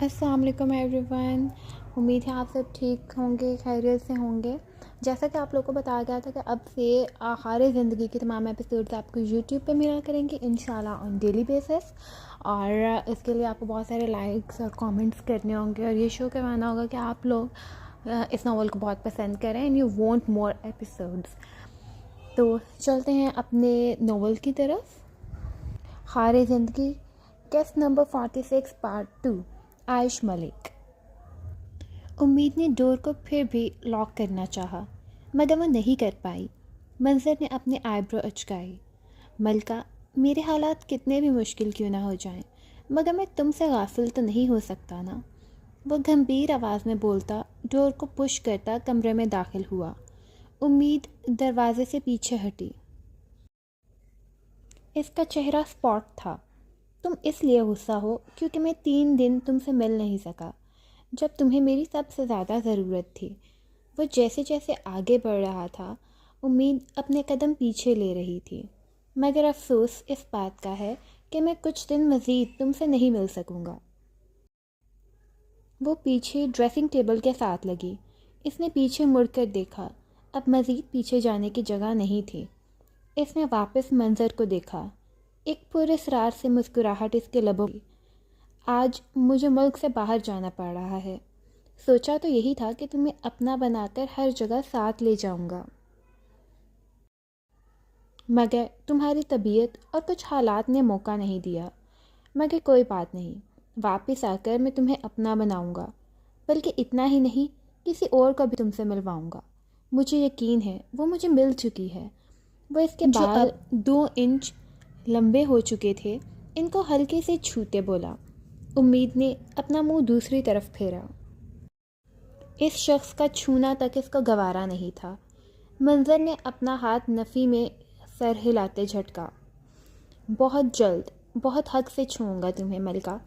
السلام علیکم every one. امید ہے آپ سب ٹھیک ہوں گے، خیریت سے ہوں گے. جیسا کہ آپ لوگوں کو بتایا گیا تھا کہ اب سے آخر زندگی کے تمام ایپیسوڈز آپ کو یوٹیوب پہ ملا کریں گے انشاءاللہ آن ڈیلی بیسس. اور اس کے لیے آپ کو بہت سارے لائکس اور کامنٹس کرنے ہوں گے اور یہ شو کروانا ہوگا کہ آپ لوگ اس ناول کو بہت پسند کریں and you want more episodes. تو چلتے ہیں اپنے ناول کی طرف. خار زندگی، کیس نمبر 46 پارٹ 2. عائش ملک. امید نے ڈور کو پھر بھی لاک کرنا چاہا مگر وہ نہیں کر پائی. منظر نے اپنے آئی برو اچکائی. ملکہ، میرے حالات کتنے بھی مشکل کیوں نہ ہو جائیں مگر میں تم سے غافل تو نہیں ہو سکتا نا. وہ گمبھیر آواز میں بولتا ڈور کو پش کرتا کمرے میں داخل ہوا. امید دروازے سے پیچھے ہٹی. اس کا چہرہ اسپاٹ تھا. تم اس لیے غصہ ہو کیونکہ میں 3 دن تم سے مل نہیں سکا جب تمہیں میری سب سے زیادہ ضرورت تھی. وہ جیسے جیسے آگے بڑھ رہا تھا امید اپنے قدم پیچھے لے رہی تھی. مگر افسوس اس بات کا ہے کہ میں کچھ دن مزید تم سے نہیں مل سکوں گا. وہ پیچھے ڈریسنگ ٹیبل کے ساتھ لگی. اس نے پیچھے مڑ کر دیکھا. اب مزید پیچھے جانے کی جگہ نہیں تھی. اس نے واپس منظر کو دیکھا. ایک پراسرار سے مسکراہٹ اس کے لبوں کی. آج مجھے ملک سے باہر جانا پڑ رہا ہے. سوچا تو یہی تھا کہ تمہیں اپنا بنا کر ہر جگہ ساتھ لے جاؤں گا مگر تمہاری طبیعت اور کچھ حالات نے موقع نہیں دیا. مگر کوئی بات نہیں، واپس آ کر میں تمہیں اپنا بناؤں گا. بلکہ اتنا ہی نہیں، کسی اور کو بھی تم سے ملواؤں گا. مجھے یقین ہے وہ مجھے مل چکی ہے. وہ اس کے بال 2 انچ لمبے ہو چکے تھے. ان کو ہلکے سے چھوتے بولا. امید نے اپنا منہ دوسری طرف پھیرا. اس شخص کا چھونا تک اس کو گوارا نہیں تھا. منظر نے اپنا ہاتھ نفی میں سر ہلاتے جھٹکا. بہت جلد، بہت حق سے چھوؤں گا تمہیں ملکہ.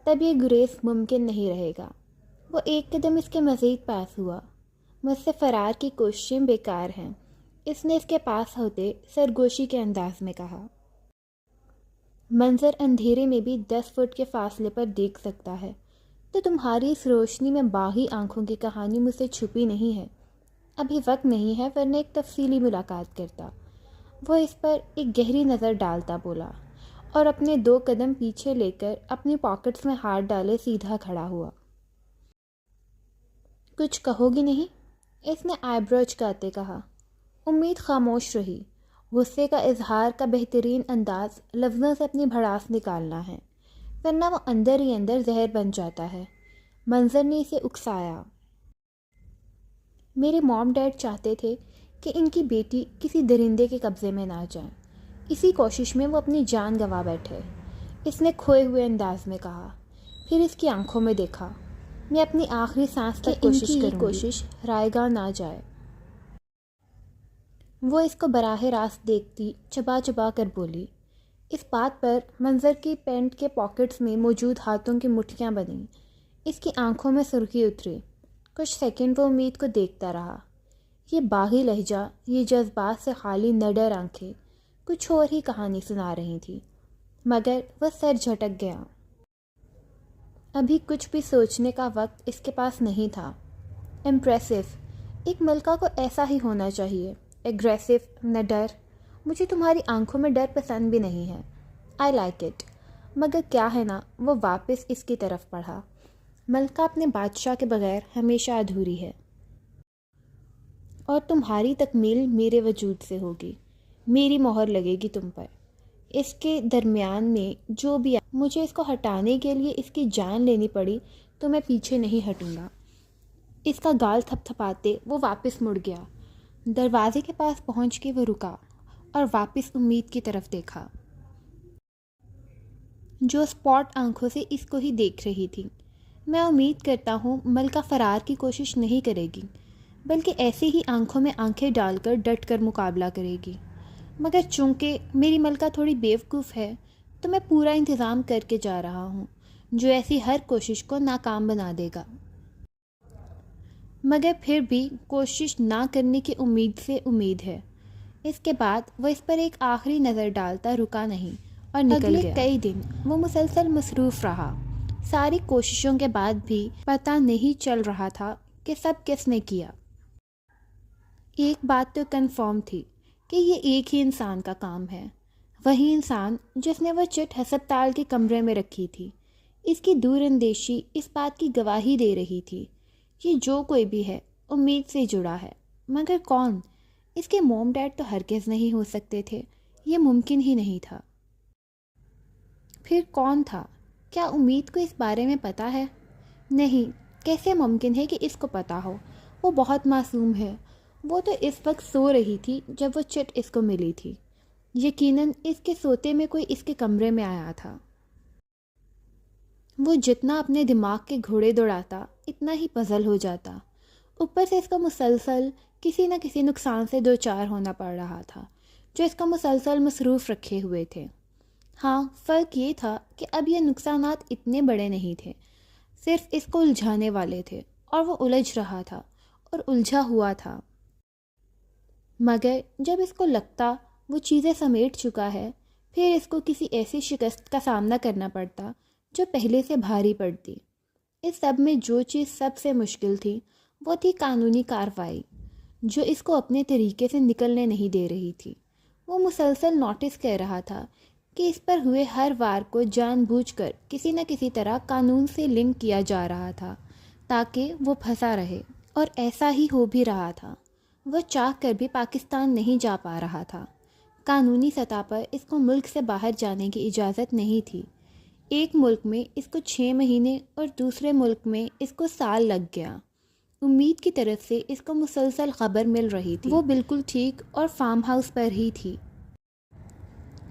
تب یہ گریز ممکن نہیں رہے گا. وہ ایک قدم اس کے مزید پاس ہوا. مجھ سے فرار کی کوششیں بیکار ہیں، اس نے اس کے پاس ہوتے سرگوشی کے انداز میں کہا. منظر اندھیرے میں بھی 10 فٹ کے فاصلے پر دیکھ سکتا ہے. تو تمہاری اس روشنی میں باغی آنکھوں کی کہانی مجھ سے چھپی نہیں ہے. ابھی وقت نہیں ہے ورنہ ایک تفصیلی ملاقات کرتا. وہ اس پر ایک گہری نظر ڈالتا بولا اور اپنے 2 قدم پیچھے لے کر اپنی پاکٹس میں ہاتھ ڈالے سیدھا کھڑا ہوا. کچھ کہو گی نہیں؟ اس نے آئی برو اچکاتے کہا. امید خاموش رہی. غصے کا اظہار کا بہترین انداز لفظوں سے اپنی بھڑاس نکالنا ہے، ورنہ وہ اندر ہی اندر زہر بن جاتا ہے. منظر نے اسے اکسایا. میرے موم ڈیڈ چاہتے تھے کہ ان کی بیٹی کسی درندے کے قبضے میں نہ جائے. اسی کوشش میں وہ اپنی جان گنوا بیٹھے. اس نے کھوئے ہوئے انداز میں کہا. پھر اس کی آنکھوں میں دیکھا. میں اپنی آخری سانس تک کوشش کروں گی کوشش رائے گاہ نہ جائے. وہ اس کو براہ راست دیکھتی چبا چبا کر بولی. اس بات پر منظر کی پینٹ کے پاکٹس میں موجود ہاتھوں کی مٹھیاں بنیں. اس کی آنکھوں میں سرخی اتری. کچھ سیکنڈ وہ امید کو دیکھتا رہا. یہ باغی لہجہ، یہ جذبات سے خالی نڈر آنکھیں کچھ اور ہی کہانی سنا رہی تھی. مگر وہ سر جھٹک گیا. ابھی کچھ بھی سوچنے کا وقت اس کے پاس نہیں تھا. امپریسو. ایک ملکہ کو ایسا ہی ہونا چاہیے. ایگریسو، نہ ڈر. مجھے تمہاری آنکھوں میں ڈر پسند بھی نہیں ہے. I like it. مگر کیا ہے نا. وہ واپس اس کی طرف پڑھا. ملکہ اپنے بادشاہ کے بغیر ہمیشہ ادھوری ہے اور تمہاری تکمیل میرے وجود سے ہوگی. میری مہر لگے گی تم پر. اس کے درمیان میں جو بھی مجھے اس کو ہٹانے کے لیے اس کی جان لینی پڑی تو میں پیچھے نہیں ہٹوں گا. اس کا گال تھپ تھپاتے وہ واپس مڑ گیا. دروازے کے پاس پہنچ کے وہ رکا اور واپس امید کی طرف دیکھا جو اسپاٹ آنکھوں سے اس کو ہی دیکھ رہی تھی. میں امید کرتا ہوں ملکہ فرار کی کوشش نہیں کرے گی بلکہ ایسے ہی آنکھوں میں آنکھیں ڈال کر ڈٹ کر مقابلہ کرے گی. مگر چونکہ میری ملکہ تھوڑی بیوقوف ہے تو میں پورا انتظام کر کے جا رہا ہوں جو ایسی ہر کوشش کو ناکام بنا دے گا. مگر پھر بھی کوشش نہ کرنے کی امید سے امید ہے. اس کے بعد وہ اس پر ایک آخری نظر ڈالتا رکا نہیں اور نکل گیا. اگلے کئی دن وہ مسلسل مصروف رہا. ساری کوششوں کے بعد بھی پتہ نہیں چل رہا تھا کہ سب کس نے کیا۔ ایک بات تو کنفرم تھی کہ یہ ایک ہی انسان کا کام ہے، وہی انسان جس نے وہ چٹ ہسپتال کے کمرے میں رکھی تھی۔ اس کی دور اندیشی اس بات کی گواہی دے رہی تھی کہ جو کوئی بھی ہے امید سے جڑا ہے، مگر کون؟ اس کے موم ڈیڈ تو ہرگز نہیں ہو سکتے تھے، یہ ممکن ہی نہیں تھا۔ پھر کون تھا؟ کیا امید کو اس بارے میں پتہ ہے؟ نہیں، کیسے ممکن ہے کہ اس کو پتہ ہو؟ وہ بہت معصوم ہے۔ وہ تو اس وقت سو رہی تھی جب وہ چٹ اس کو ملی تھی۔ یقیناً اس کے سوتے میں کوئی اس کے کمرے میں آیا تھا۔ وہ جتنا اپنے دماغ کے گھوڑے دوڑاتا اتنا ہی پزل ہو جاتا۔ اوپر سے اس کو مسلسل کسی نہ کسی نقصان سے دوچار ہونا پڑ رہا تھا جو اس کو مسلسل مصروف رکھے ہوئے تھے۔ ہاں، فرق یہ تھا کہ اب یہ نقصانات اتنے بڑے نہیں تھے، صرف اس کو الجھانے والے تھے، اور وہ الجھ رہا تھا اور الجھا ہوا تھا۔ مگر جب اس کو لگتا وہ چیزیں سمیٹ چکا ہے، پھر اس کو کسی ایسی شکست کا سامنا کرنا پڑتا جو پہلے سے بھاری پڑتی۔ اس سب میں جو چیز سب سے مشکل تھی وہ تھی قانونی کارروائی، جو اس کو اپنے طریقے سے نکلنے نہیں دے رہی تھی۔ وہ مسلسل نوٹس کر رہا تھا کہ اس پر ہوئے ہر وار کو جان بوجھ کر کسی نہ کسی طرح قانون سے لنک کیا جا رہا تھا تاکہ وہ پھنسا رہے، اور ایسا ہی ہو بھی رہا تھا۔ وہ چاہ کر بھی پاکستان نہیں جا پا رہا تھا۔ قانونی سطح پر اس کو ملک سے باہر جانے کی اجازت نہیں تھی۔ ایک ملک میں اس کو 6 مہینے اور دوسرے ملک میں اس کو سال لگ گیا۔ امید کی طرف سے اس کو مسلسل خبر مل رہی تھی، وہ بالکل ٹھیک اور فارم ہاؤس پر ہی تھی۔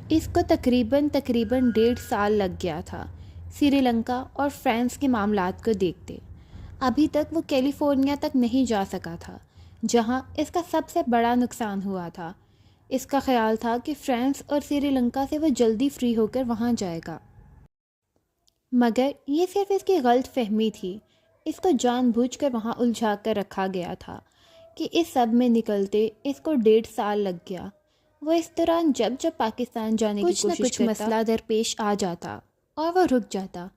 اس کو تقریباً 1.5 سال لگ گیا تھا سری لنکا اور فرانس کے معاملات کو دیکھتے۔ ابھی تک وہ کیلیفورنیا تک نہیں جا سکا تھا جہاں اس کا سب سے بڑا نقصان ہوا تھا۔ اس کا خیال تھا کہ فرانس اور سری لنکا سے وہ جلدی فری ہو کر وہاں جائے گا، مگر یہ صرف اس کی غلط فہمی تھی۔ اس کو جان بوجھ کر وہاں الجھا کر رکھا گیا تھا کہ اس سب میں نکلتے اس کو 1.5 سال لگ گیا۔ وہ اس دوران جب پاکستان جانے کی کوشش کرتا، مسئلہ درپیش آ جاتا اور وہ رک جاتا،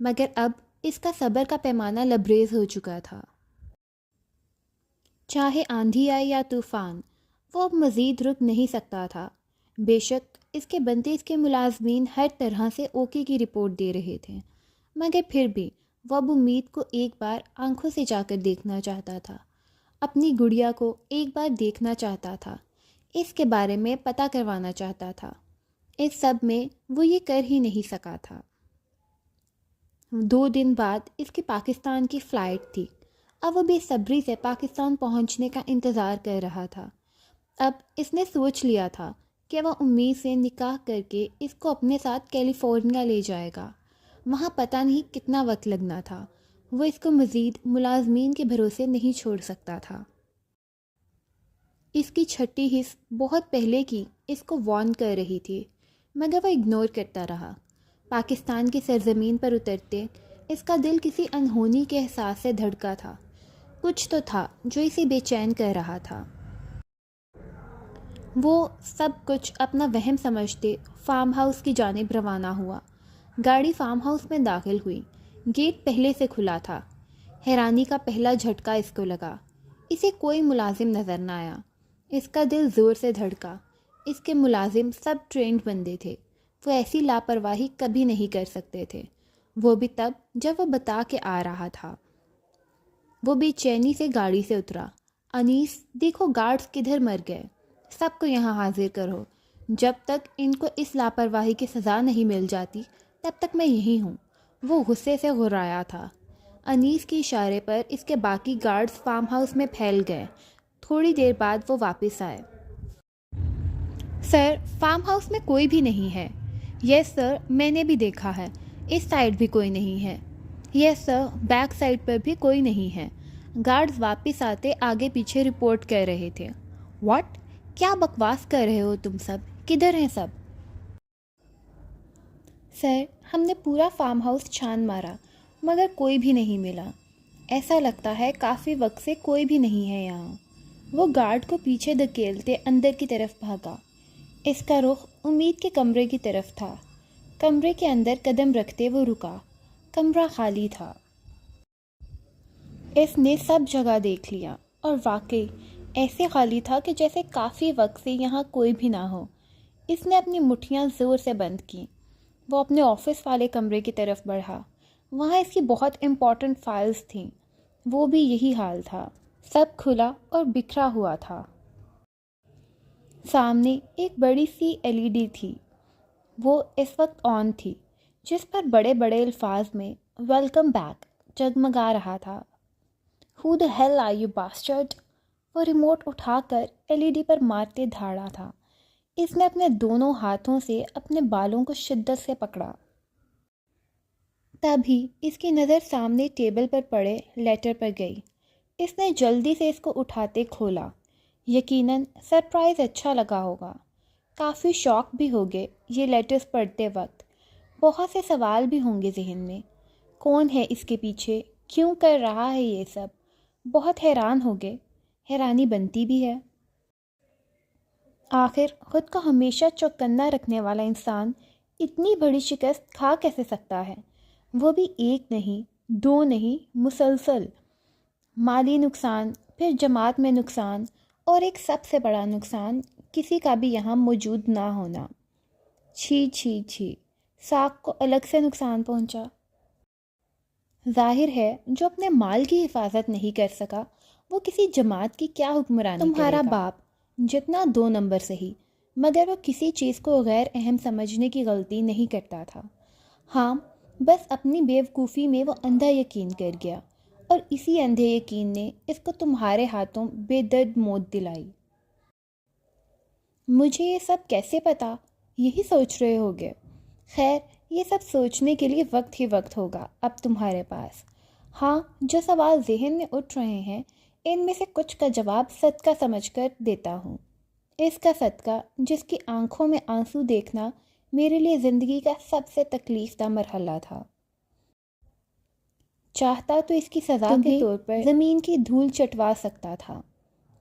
مگر اب اس کا صبر کا پیمانہ لبریز ہو چکا تھا۔ چاہے آندھی آئے یا طوفان، وہ اب مزید رک نہیں سکتا تھا۔ بے شک اس کے بنتے اس کے ملازمین ہر طرح سے اوکے کی رپورٹ دے رہے تھے، مگر پھر بھی وہ اب امید کو ایک بار آنکھوں سے جا کر دیکھنا چاہتا تھا، اپنی گڑیا کو ایک بار دیکھنا چاہتا تھا، اس کے بارے میں پتہ کروانا چاہتا تھا۔ اس سب میں وہ یہ کر ہی نہیں سکا تھا۔ 2 دن بعد اس کی پاکستان کی فلائٹ تھی۔ اب وہ بے صبری سے پاکستان پہنچنے کا انتظار کر رہا تھا۔ اب اس نے سوچ لیا تھا کہ وہ امید سے نکاح کر کے اس کو اپنے ساتھ کیلیفورنیا لے جائے گا۔ وہاں پتہ نہیں کتنا وقت لگنا تھا۔ وہ اس کو مزید ملازمین کے بھروسے نہیں چھوڑ سکتا تھا۔ اس کی چھٹی حص بہت پہلے کی اس کو وارن کر رہی تھی، مگر وہ اگنور کرتا رہا۔ پاکستان کی سرزمین پر اترتے اس کا دل کسی انہونی کے احساس سے دھڑکا تھا۔ کچھ تو تھا جو اسے بے چین کر رہا تھا۔ وہ سب کچھ اپنا وہم سمجھتے فارم ہاؤس کی جانب روانہ ہوا۔ گاڑی فارم ہاؤس میں داخل ہوئی۔ گیٹ پہلے سے کھلا تھا۔ حیرانی کا پہلا جھٹکا اس کو لگا۔ اسے کوئی ملازم نظر نہ آیا۔ اس کا دل زور سے دھڑکا۔ اس کے ملازم سب ٹرینڈ بندے تھے، وہ ایسی لاپرواہی کبھی نہیں کر سکتے تھے، وہ بھی تب جب وہ بتا کے آ رہا تھا۔ وہ بے چینی سے گاڑی سے اترا۔ انیس، دیکھو گارڈز کدھر مر گئے، سب کو یہاں حاضر کرو۔ جب تک ان کو اس لاپرواہی کی سزا نہیں مل جاتی تب تک میں یہی ہوں۔ وہ غصے سے غرایا تھا۔ انیس کے اشارے پر اس کے باقی گارڈز فارم ہاؤس میں پھیل گئے۔ تھوڑی دیر بعد وہ واپس آئے۔ سر، فارم ہاؤس میں کوئی بھی نہیں ہے۔ یس سر، میں نے بھی دیکھا ہے، اس سائڈ بھی کوئی نہیں ہے۔ یس سر، بیک سائڈ پر بھی کوئی نہیں ہے۔ گارڈز واپس آتے آگے پیچھے رپورٹ کر رہے تھے۔ واٹ؟ کیا بکواس کر رہے ہو تم سب؟ کدھر ہیں سب؟ سر، ہم نے پورا فارم ہاؤس چھان مارا مگر کوئی بھی نہیں ملا۔ ایسا لگتا ہے کافی وقت سے کوئی بھی نہیں ہے یہاں۔ وہ گارڈ کو پیچھے دھکیلتے اندر کی طرف بھاگا۔ اس کا رخ امید کے کمرے کی طرف تھا۔ کمرے کے اندر قدم رکھتے وہ رکا۔ کمرہ خالی تھا۔ اس نے سب جگہ دیکھ لیا اور واقعی ایسے خالی تھا کہ جیسے کافی وقت سے یہاں کوئی بھی نہ ہو۔ اس نے اپنی مٹھیاں زور سے بند کیں۔ وہ اپنے آفس والے کمرے کی طرف بڑھا۔ وہاں اس کی بہت امپورٹنٹ فائلز تھیں۔ وہ بھی یہی حال تھا، سب کھلا اور بکھرا ہوا تھا۔ سامنے ایک بڑی سی LED تھی، وہ اس وقت آن تھی، جس پر بڑے بڑے الفاظ میں ویلکم بیک جگمگا رہا تھا۔ Who the hell are you bastard؟ وہ ریموٹ اٹھا کر LED پر مارتے دھاڑا تھا۔ اس نے اپنے دونوں ہاتھوں سے اپنے بالوں کو شدت سے پکڑا۔ تبھی اس کی نظر سامنے ٹیبل پر پڑے لیٹر پر گئی۔ اس نے جلدی سے اس کو اٹھاتے کھولا۔ یقیناً سرپرائز اچھا لگا ہوگا۔ کافی شوق بھی ہوگے یہ لیٹرز پڑھتے وقت۔ بہت سے سوال بھی ہوں گے ذہن میں۔ کون ہے اس کے پیچھے؟ کیوں کر رہا ہے یہ سب؟ بہت حیران ہوگے۔ حیرانی بنتی بھی ہے۔ آخر خود کو ہمیشہ چوکنا رکھنے والا انسان اتنی بڑی شکست کھا کیسے سکتا ہے؟ وہ بھی ایک نہیں، دو نہیں، مسلسل۔ مالی نقصان، پھر جماعت میں نقصان، اور ایک سب سے بڑا نقصان کسی کا بھی یہاں موجود نہ ہونا۔ چھی چھی چھی، ساکھ کو الگ سے نقصان پہنچا۔ ظاہر ہے جو اپنے مال کی حفاظت نہیں کر سکا وہ کسی جماعت کی کیا حکمرانی کرے گا؟ تمہارا باپ جتنا 2 نمبر صحیح، مگر وہ کسی چیز کو غیر اہم سمجھنے کی غلطی نہیں کرتا تھا۔ ہاں، بس اپنی بیوقوفی میں وہ اندھا یقین کر گیا، اور اسی اندھے یقین نے اس کو تمہارے ہاتھوں بے درد موت دلائی۔ مجھے یہ سب کیسے پتا؟ یہی سوچ رہے ہوگے۔ خیر، یہ سب سوچنے کے لیے وقت ہی وقت ہوگا اب تمہارے پاس۔ ہاں، جو سوال ذہن میں اٹھ رہے ہیں ان میں سے کچھ کا جواب صدقہ سمجھ کر دیتا ہوں۔ اس کا صدقہ جس کی آنکھوں میں آنسو دیکھنا میرے لیے زندگی کا سب سے تکلیف دہ مرحلہ تھا۔ چاہتا تو اس کی سزا کے طور پر زمین کی دھول چٹوا سکتا تھا،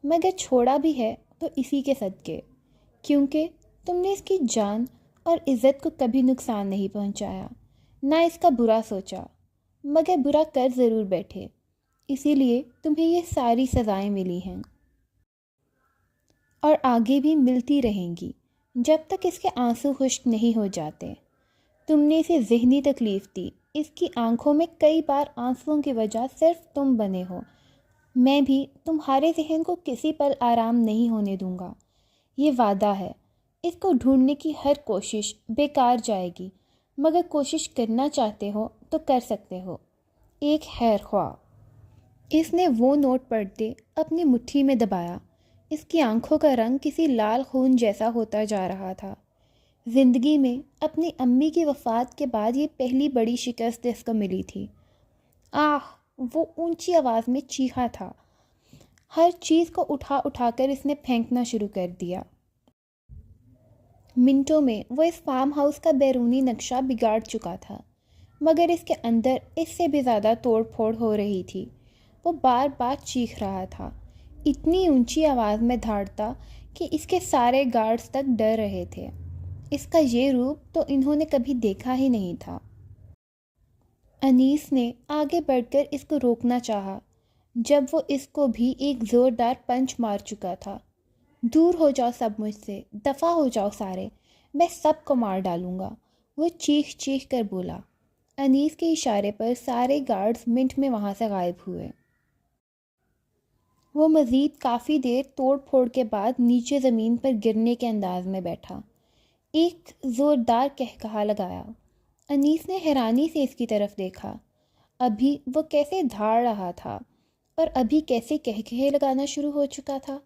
مگر چھوڑا بھی ہے تو اسی کے صدقے، کیونکہ تم نے اس کی جان اور عزت کو کبھی نقصان نہیں پہنچایا، نہ اس کا برا سوچا، مگر برا کر ضرور بیٹھے، اسی لیے تمہیں یہ ساری سزائیں ملی ہیں، اور آگے بھی ملتی رہیں گی جب تک اس کے آنسو خشک نہیں ہو جاتے۔ تم نے اسے ذہنی تکلیف دی، اس کی آنکھوں میں کئی بار آنسوؤں کی وجہ صرف تم بنے ہو۔ میں بھی تمہارے ذہن کو کسی پل آرام نہیں ہونے دوں گا، یہ وعدہ ہے۔ اس کو ڈھونڈنے کی ہر کوشش بیکار جائے گی، مگر کوشش کرنا چاہتے ہو تو کر سکتے ہو۔ ایک خیر خواہ۔ اس نے وہ نوٹ پڑھتے اپنی مٹھی میں دبایا۔ اس کی آنکھوں کا رنگ کسی لال خون جیسا ہوتا جا رہا تھا۔ زندگی میں اپنی امی کی وفات کے بعد یہ پہلی بڑی شکست اس کو ملی تھی۔ آہ! وہ اونچی آواز میں چیخا تھا۔ ہر چیز کو اٹھا اٹھا کر اس نے پھینکنا شروع کر دیا۔ منٹوں میں وہ اس فارم ہاؤس کا بیرونی نقشہ بگاڑ چکا تھا، مگر اس کے اندر اس سے بھی زیادہ توڑ پھوڑ ہو رہی تھی۔ وہ بار بار چیخ رہا تھا، اتنی اونچی آواز میں دھاڑتا کہ اس کے سارے گارڈز تک ڈر رہے تھے۔ اس کا یہ روپ تو انہوں نے کبھی دیکھا ہی نہیں تھا۔ انیس نے آگے بڑھ کر اس کو روکنا چاہا، جب وہ اس کو بھی ایک زوردار پنچ مار چکا تھا۔ دور ہو جاؤ سب مجھ سے، دفع ہو جاؤ سارے، میں سب کو مار ڈالوں گا، وہ چیخ چیخ کر بولا۔ انیس کے اشارے پر سارے گارڈز منٹ میں وہاں سے غائب ہوئے۔ وہ مزید کافی دیر توڑ پھوڑ کے بعد نیچے زمین پر گرنے کے انداز میں بیٹھا، ایک زوردار قہقہا لگایا۔ انیس نے حیرانی سے اس کی طرف دیکھا۔ ابھی وہ کیسے دھاڑ رہا تھا اور ابھی کیسے قہقہے لگانا شروع ہو چکا تھا۔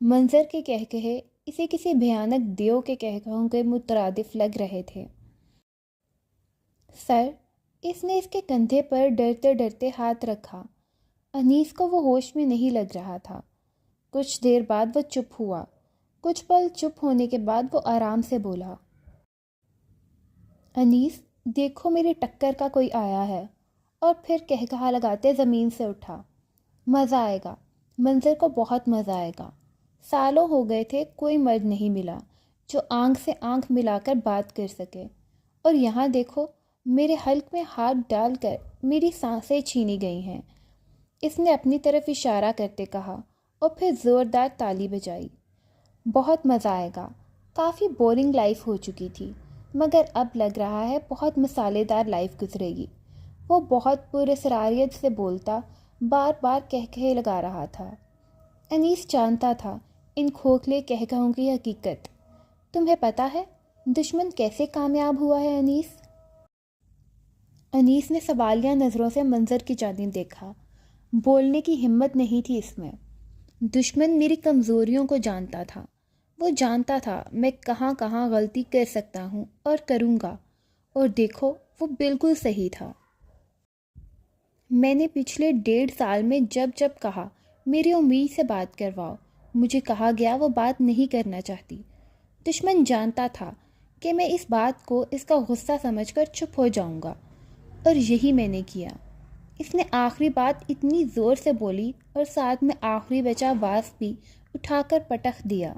منظر کے قہقہے اسے کسی بھیانک دیو کے قہقہوں کے مترادف لگ رہے تھے۔ سر، اس نے اس کے کندھے پر ڈرتے ڈرتے ہاتھ رکھا۔ انیس کو وہ ہوش میں نہیں لگ رہا تھا۔ کچھ دیر بعد وہ چپ ہوا۔ کچھ پل چپ ہونے کے بعد وہ آرام سے بولا، انیس دیکھو میری ٹکر کا کوئی آیا ہے، اور پھر قہقہا لگاتے زمین سے اٹھا۔ مزہ آئے گا، منظر کو بہت مزہ آئے گا۔ سالوں ہو گئے تھے کوئی مرد نہیں ملا جو آنکھ سے آنکھ ملا کر بات کر سکے، اور یہاں دیکھو میرے حلق میں ہاتھ ڈال کر میری سانسیں چھینی گئی ہیں، اس نے اپنی طرف اشارہ کرتے کہا اور پھر زوردار تالی بجائی۔ بہت مزہ آئے گا۔ کافی بورنگ لائف ہو چکی تھی، مگر اب لگ رہا ہے بہت مسالے دار لائف گزرے گی۔ وہ بہت پراسراریت سے بولتا، بار بار کہکہے لگا رہا تھا۔ انیس جانتا تھا ان کھوکھلے کہکہوں کی حقیقت۔ تمہیں پتہ ہے دشمن کیسے کامیاب ہوا ہے انیس؟ انیس نے سوالیہ نظروں سے منظر کی جانب دیکھا۔ بولنے کی ہمت نہیں تھی اس میں۔ دشمن میری کمزوریوں کو جانتا تھا۔ وہ جانتا تھا میں کہاں کہاں غلطی کر سکتا ہوں اور کروں گا، اور دیکھو وہ بالکل صحیح تھا۔ میں نے پچھلے 1.5 سال میں جب جب کہا میری امید سے بات کرواؤ، مجھے کہا گیا وہ بات نہیں کرنا چاہتی۔ دشمن جانتا تھا کہ میں اس بات کو اس کا غصہ سمجھ کر چپ ہو جاؤں گا، اور یہی میں نے کیا۔ اس نے آخری بات اتنی زور سے بولی اور ساتھ میں آخری بچا واس بھی اٹھا کر پٹخ دیا۔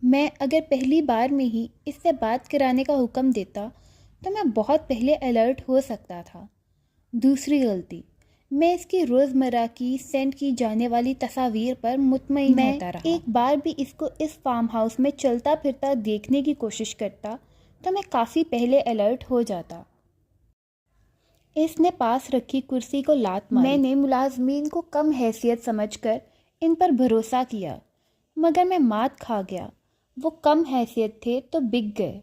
میں اگر پہلی بار میں ہی اس سے بات کرانے کا حکم دیتا تو میں بہت پہلے الرٹ ہو سکتا تھا۔ دوسری غلطی، میں اس کی روزمرہ کی سینڈ کی جانے والی تصاویر پر مطمئن ہوتا رہا۔ ایک بار بھی اس کو اس فارم ہاؤس میں چلتا پھرتا دیکھنے کی کوشش کرتا تو میں کافی پہلے الرٹ ہو جاتا۔ اس نے پاس رکھی کرسی کو لات ماری۔ میں نے ملازمین کو کم حیثیت سمجھ کر ان پر بھروسہ کیا، مگر میں مات کھا گیا۔ وہ کم حیثیت تھے تو بک گئے۔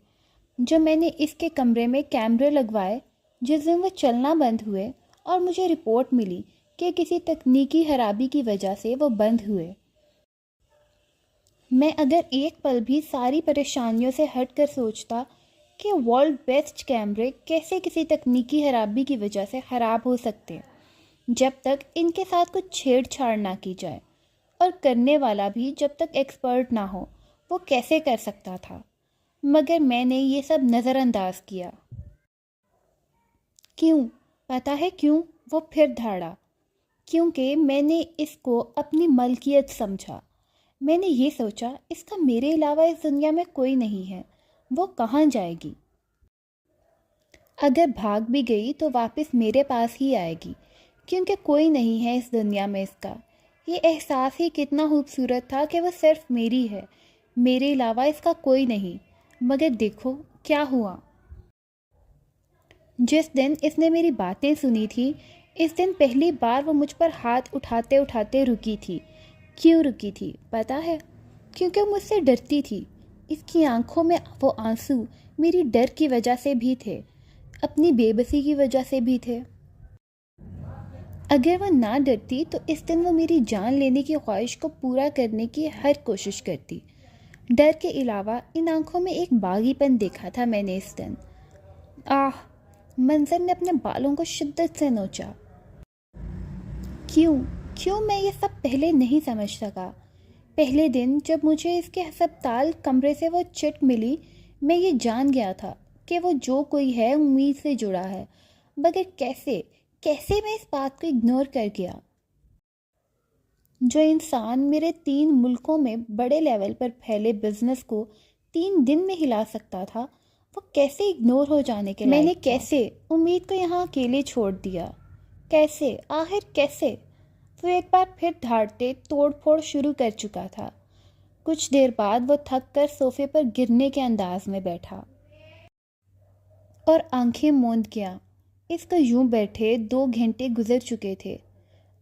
جو میں نے اس کے کمرے میں کیمرے لگوائے، جس دن وہ چلنا بند ہوئے اور مجھے رپورٹ ملی کہ کسی تکنیکی خرابی کی وجہ سے وہ بند ہوئے، میں اگر ایک پل بھی ساری پریشانیوں سے ہٹ کر سوچتا کہ ورلڈ بیسٹ کیمرے کیسے کسی تکنیکی خرابی کی وجہ سے خراب ہو سکتے جب تک ان کے ساتھ کچھ چھیڑ چھاڑ نہ کی جائے، اور کرنے والا بھی جب تک ایکسپرٹ نہ ہو، وہ کیسے کر سکتا تھا، مگر میں نے یہ سب نظر انداز کیا۔ کیوں؟ پتہ ہے کیوں؟ وہ پھر دھاڑا۔ کیونکہ میں نے اس کو اپنی ملکیت سمجھا۔ میں نے یہ سوچا اس کا میرے علاوہ اس دنیا میں کوئی نہیں ہے، وہ کہاں جائے گی؟ اگر بھاگ بھی گئی تو واپس میرے پاس ہی آئے گی، کیونکہ کوئی نہیں ہے اس دنیا میں اس کا۔ یہ احساس ہی کتنا خوبصورت تھا کہ وہ صرف میری ہے، میرے علاوہ اس کا کوئی نہیں۔ مگر دیکھو کیا ہوا۔ جس دن اس نے میری باتیں سنی تھی، اس دن پہلی بار وہ مجھ پر ہاتھ اٹھاتے اٹھاتے رکی تھی۔ کیوں رکی تھی پتہ ہے؟ کیونکہ وہ مجھ سے ڈرتی تھی۔ اس کی آنکھوں میں وہ آنسو میری ڈر کی وجہ سے بھی تھے، اپنی بے بسی کی وجہ سے بھی تھے۔ اگر وہ نہ ڈرتی تو اس دن وہ میری جان لینے کی خواہش کو پورا کرنے کی ہر کوشش کرتی۔ ڈر کے علاوہ ان آنکھوں میں ایک باغی پن دیکھا تھا میں نے اس دن۔ منظر نے اپنے بالوں کو شدت سے نوچا۔ کیوں میں یہ سب پہلے نہیں سمجھ سکا؟ پہلے دن جب مجھے اس کے ہسپتال کمرے سے وہ چٹ ملی، میں یہ جان گیا تھا کہ وہ جو کوئی ہے امید سے جڑا ہے، مگر کیسے میں اس بات کو اگنور کر گیا؟ جو انسان میرے 3 ملکوں میں بڑے لیول پر پھیلے بزنس کو 3 دن میں ہلا سکتا تھا، وہ کیسے اگنور ہو جانے کے لائق تھا؟ میں نے کیسے امید کو یہاں اکیلے چھوڑ دیا؟ آخر کیسے؟ وہ ایک بار پھر دھاڑتے توڑ پھوڑ شروع کر چکا تھا۔ کچھ دیر بعد وہ تھک کر صوفے پر گرنے کے انداز میں بیٹھا اور آنکھیں موند گیا۔ اس کو یوں بیٹھے 2 گھنٹے گزر چکے تھے۔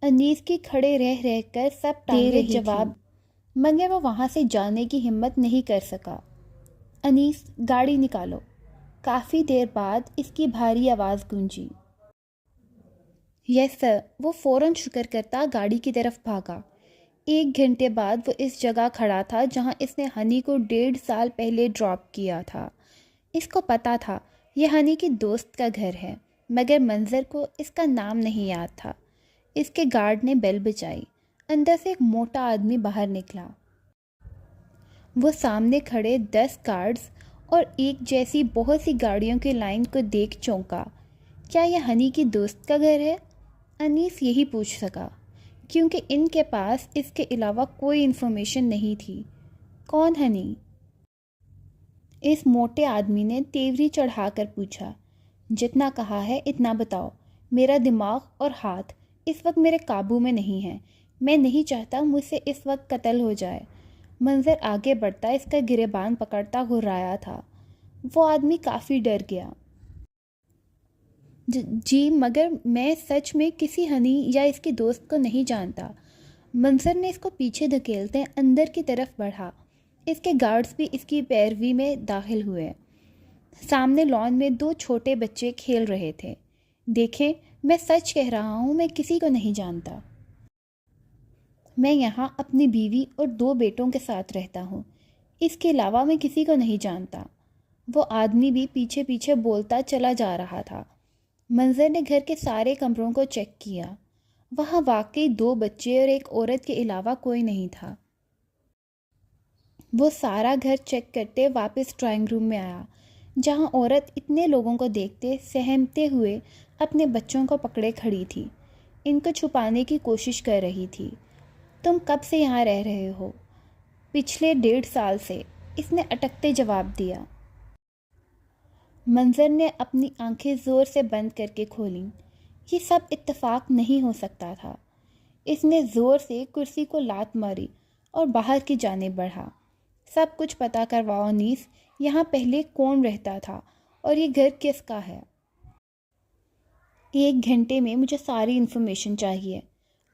انیس کی کھڑے رہ کر سب ٹانگیں جواب، مگر وہ وہاں سے جانے کی ہمت نہیں کر سکا۔ انیس گاڑی نکالو۔ کافی دیر بعد اس کی بھاری آواز گونجی۔ یس سر۔ وہ فوراً شکر کرتا گاڑی کی طرف بھاگا۔ 1 گھنٹے بعد وہ اس جگہ کھڑا تھا جہاں اس نے ہنی کو 1.5 سال پہلے ڈراپ کیا تھا۔ اس کو پتا تھا یہ ہنی کی دوست کا گھر ہے، مگر منظر کو اس کا نام نہیں یاد تھا۔ اس کے گارڈ نے بیل بجائی۔ اندر سے ایک موٹا آدمی باہر نکلا۔ وہ سامنے کھڑے 10 گارڈز اور ایک جیسی بہت سی گاڑیوں کی لائن کو دیکھ چونکا۔ کیا یہ ہنی کی دوست کا گھر ہے؟ انیس یہی پوچھ سکا، کیونکہ ان کے پاس اس کے علاوہ کوئی انفارمیشن نہیں تھی۔ کون ہنی؟ اس موٹے آدمی نے تیوری چڑھا کر پوچھا۔ جتنا کہا ہے اتنا بتاؤ۔ میرا دماغ اور ہاتھ اس وقت میرے قابو میں نہیں ہیں۔ میں نہیں چاہتا مجھ سے اس وقت قتل ہو جائے۔ منظر آگے بڑھتا اس کا گریبان پکڑتا گھرایا تھا۔ وہ آدمی کافی ڈر گیا۔ جی مگر میں سچ میں کسی ہنی یا اس کی دوست کو نہیں جانتا۔ منظر نے اس کو پیچھے دھکیلتے اندر کی طرف بڑھا۔ اس کے گارڈز بھی اس کی پیروی میں داخل ہوئے۔ سامنے لان میں 2 چھوٹے بچے کھیل رہے تھے۔ دیکھیں میں سچ کہہ رہا ہوں، میں کسی کو نہیں جانتا۔ میں یہاں اپنی بیوی اور 2 بیٹوں کے ساتھ رہتا ہوں۔ اس کے علاوہ میں کسی کو نہیں جانتا۔ وہ آدمی بھی پیچھے پیچھے بولتا چلا جا رہا تھا۔ منظر نے گھر کے سارے کمروں کو چیک کیا۔ وہاں واقعی 2 بچے اور ایک عورت کے علاوہ کوئی نہیں تھا۔ وہ سارا گھر چیک کرتے واپس ڈرائنگ روم میں آیا، جہاں عورت اتنے لوگوں کو دیکھتے سہمتے ہوئے اپنے بچوں کو پکڑے کھڑی تھی، ان کو چھپانے کی کوشش کر رہی تھی۔ تم کب سے یہاں رہ رہے ہو؟ پچھلے 1.5 سال سے، اس نے اٹکتے جواب دیا۔ منظر نے اپنی آنکھیں زور سے بند کر کے کھولیں۔ یہ سب اتفاق نہیں ہو سکتا تھا۔ اس نے زور سے کرسی کو لات ماری اور باہر کی جانب بڑھا۔ سب کچھ پتہ کرواؤ انیس، یہاں پہلے کون رہتا تھا اور یہ گھر کس کا ہے؟ 1 گھنٹے میں مجھے ساری انفارمیشن چاہیے۔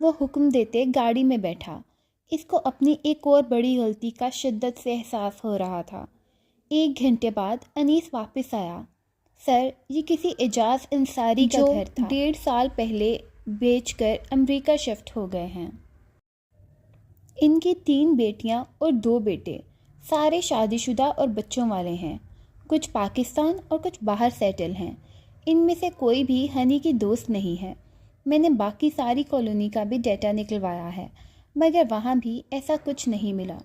وہ حکم دیتے گاڑی میں بیٹھا۔ اس کو اپنی ایک اور بڑی غلطی کا شدت سے احساس ہو رہا تھا۔ 1 گھنٹے بعد انیس واپس آیا۔ سر، یہ کسی اعجاز انصاری کا گھر تھا، 1.5 سال پہلے بیچ کر امریکہ شفٹ ہو گئے ہیں۔ ان کی 3 بیٹیاں اور 2 بیٹے، سارے شادی شدہ اور بچوں والے ہیں۔ کچھ پاکستان اور کچھ باہر سیٹل ہیں۔ ان میں سے کوئی بھی ہنی کی دوست نہیں ہے۔ میں نے باقی ساری کالونی کا بھی ڈیٹا نکلوایا ہے، مگر وہاں بھی ایسا کچھ نہیں ملا۔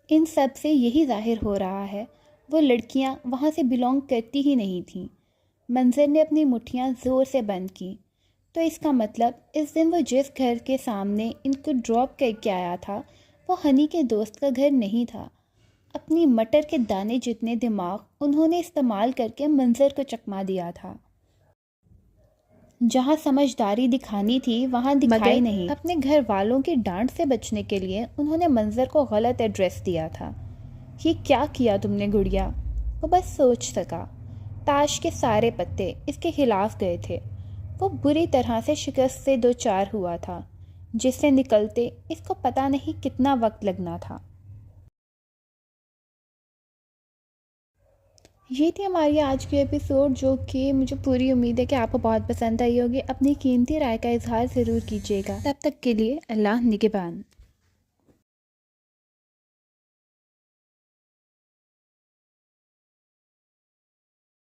ان سب سے یہی ظاہر ہو رہا ہے وہ لڑکیاں وہاں سے بلونگ کرتی ہی نہیں تھیں۔ منظر نے اپنی مٹھیاں زور سے بند کیں۔ تو اس کا مطلب اس دن وہ جس گھر کے سامنے ان کو ڈراپ کر کے آیا تھا وہ ہنی کے دوست کا گھر نہیں تھا۔ اپنی مٹر کے دانے جتنے دماغ انہوں نے استعمال کر کے منظر کو چکما دیا تھا۔ جہاں سمجھداری دکھانی تھی وہاں دکھائی نہیں۔ اپنے گھر والوں کی ڈانٹ سے بچنے کے لیے انہوں نے منظر کو غلط ایڈریس دیا تھا۔ یہ کیا کیا تم نے گڑیا؟ وہ بس سوچ سکا۔ تاش کے سارے پتے اس کے خلاف گئے تھے۔ وہ بری طرح سے شکست سے 2 چار ہوا تھا، جس سے نکلتے اس کو پتہ نہیں کتنا وقت لگنا تھا۔ یہ تھی ہماری آج کی ایپیسوڈ، جو کہ مجھے پوری امید ہے کہ آپ کو بہت پسند آئی ہوگی۔ اپنی قیمتی رائے کا اظہار ضرور کیجیے گا۔ تب تک کے لیے اللہ نگہبان۔